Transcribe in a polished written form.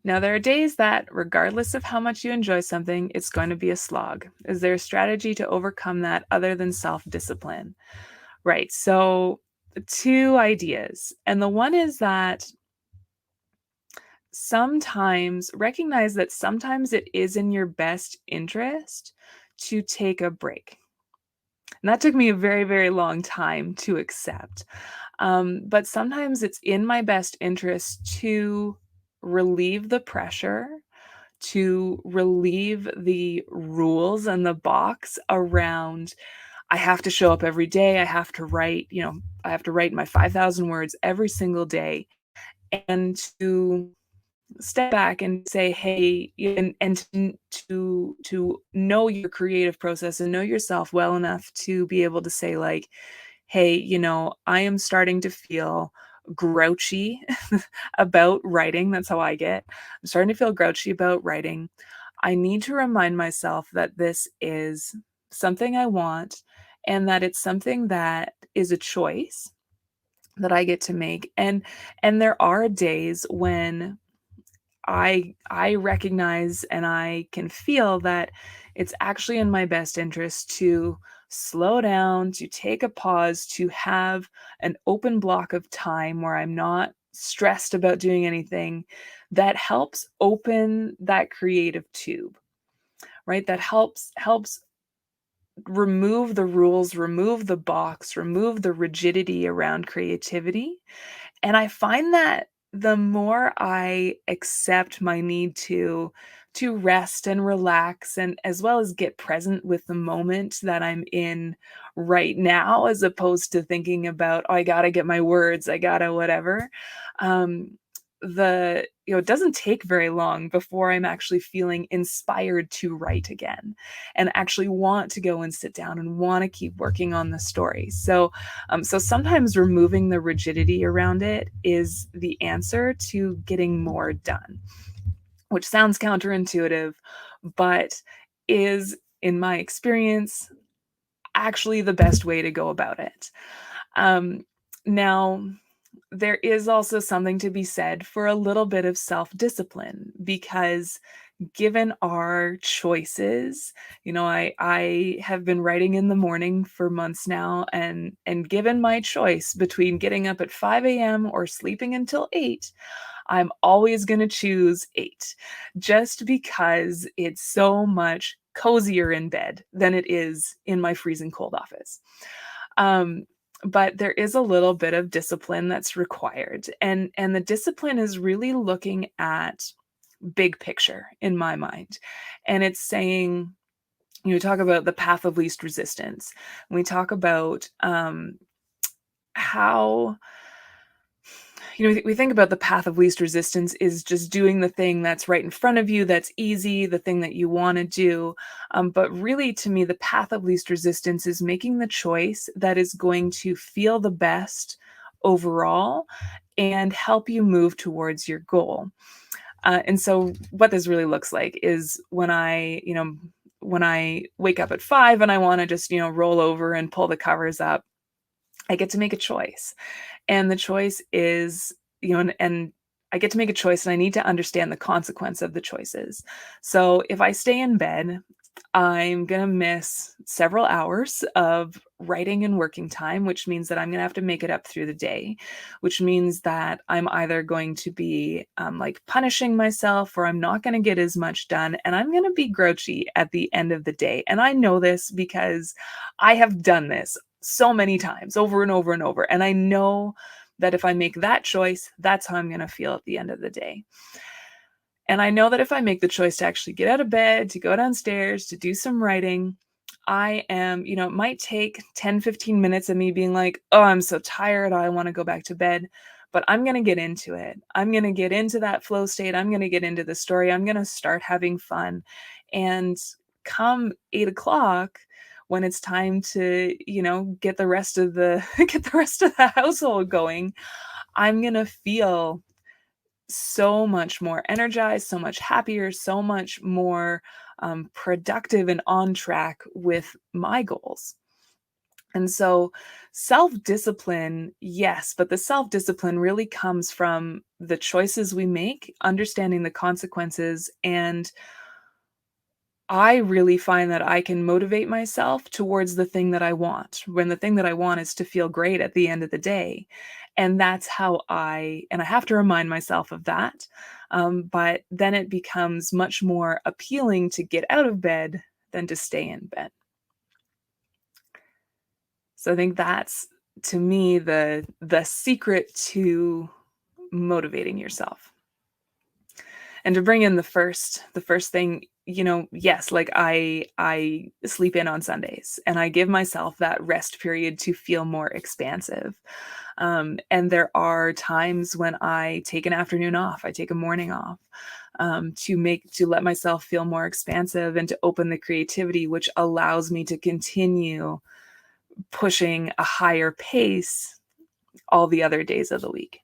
Now, there are days that, regardless of how much you enjoy something, it's going to be a slog. Is there a strategy to overcome that other than self discipline? Right. So, two ideas. And the one is that sometimes recognize that sometimes it is in your best interest to take a break. And that took me a very, very long time to accept. But sometimes it's in my best interest to relieve the pressure, to relieve the rules and the box around I have to show up every day. I have to write, I have to write my 5,000 words every single day, and to step back and say, hey, and to know your creative process and know yourself well enough to be able to say, like, hey, I am starting to feel grouchy about writing. That's how I get. I'm starting to feel grouchy about writing. I need to remind myself that this is something I want and that it's something that is a choice that I get to make. And there are days when I recognize and I can feel that it's actually in my best interest to slow down, to take a pause, to have an open block of time where I'm not stressed about doing anything that helps open that creative tube, right? That helps remove the rules, remove the box, remove the rigidity around creativity. And I find that the more I accept my need to rest and relax and as well as get present with the moment that I'm in right now, as opposed to thinking about, oh, I gotta get my words, I gotta whatever. Um, it doesn't take very long before I'm actually feeling inspired to write again and actually want to go and sit down and want to keep working on the story. So sometimes removing the rigidity around it is the answer to getting more done, which sounds counterintuitive, but is, in my experience, actually the best way to go about it. Now, there is also something to be said for a little bit of self discipline because given our choices, I have been writing in the morning for months now, and given my choice between getting up at 5 a.m. or sleeping until 8, I'm always going to choose 8 just because it's so much cozier in bed than it is in my freezing cold office. Um, but there is a little bit of discipline that's required. And the discipline is really looking at big picture in my mind. And it's saying, talk about the path of least resistance. We talk about how we think about the path of least resistance is just doing the thing that's right in front of you, that's easy, the thing that you want to do. But really, to me, the path of least resistance is making the choice that is going to feel the best overall and help you move towards your goal. And so what this really looks like is when I wake up at 5 and I want to just, roll over and pull the covers up, I get to make a choice. And the choice is, and I get to make a choice and I need to understand the consequence of the choices. So if I stay in bed, I'm going to miss several hours of writing and working time, which means that I'm going to have to make it up through the day, which means that I'm either going to be like punishing myself or I'm not going to get as much done. And I'm going to be grouchy at the end of the day. And I know this because I have done this so many times over and over and over. And I know that if I make that choice, that's how I'm going to feel at the end of the day. And I know that if I make the choice to actually get out of bed, to go downstairs, to do some writing, I am, it might take 10, 15 minutes of me being like, oh, I'm so tired. I want to go back to bed. But I'm going to get into it. I'm going to get into that flow state. I'm going to get into the story. I'm going to start having fun. And come 8 o'clock, when it's time to, get the rest of the get the rest of the household going, I'm going to feel so much more energized, so much happier, so much more productive and on track with my goals. And so self-discipline, yes, but the self-discipline really comes from the choices we make, understanding the consequences, and I really find that I can motivate myself towards the thing that I want, when the thing that I want is to feel great at the end of the day. And that's how I have to remind myself of that. But then it becomes much more appealing to get out of bed than to stay in bed. So I think that's, to me, the secret to motivating yourself. And to bring in the first thing, yes, like I sleep in on Sundays and I give myself that rest period to feel more expansive. And there are times when I take an afternoon off, I take a morning off, to let myself feel more expansive and to open the creativity, which allows me to continue pushing a higher pace all the other days of the week.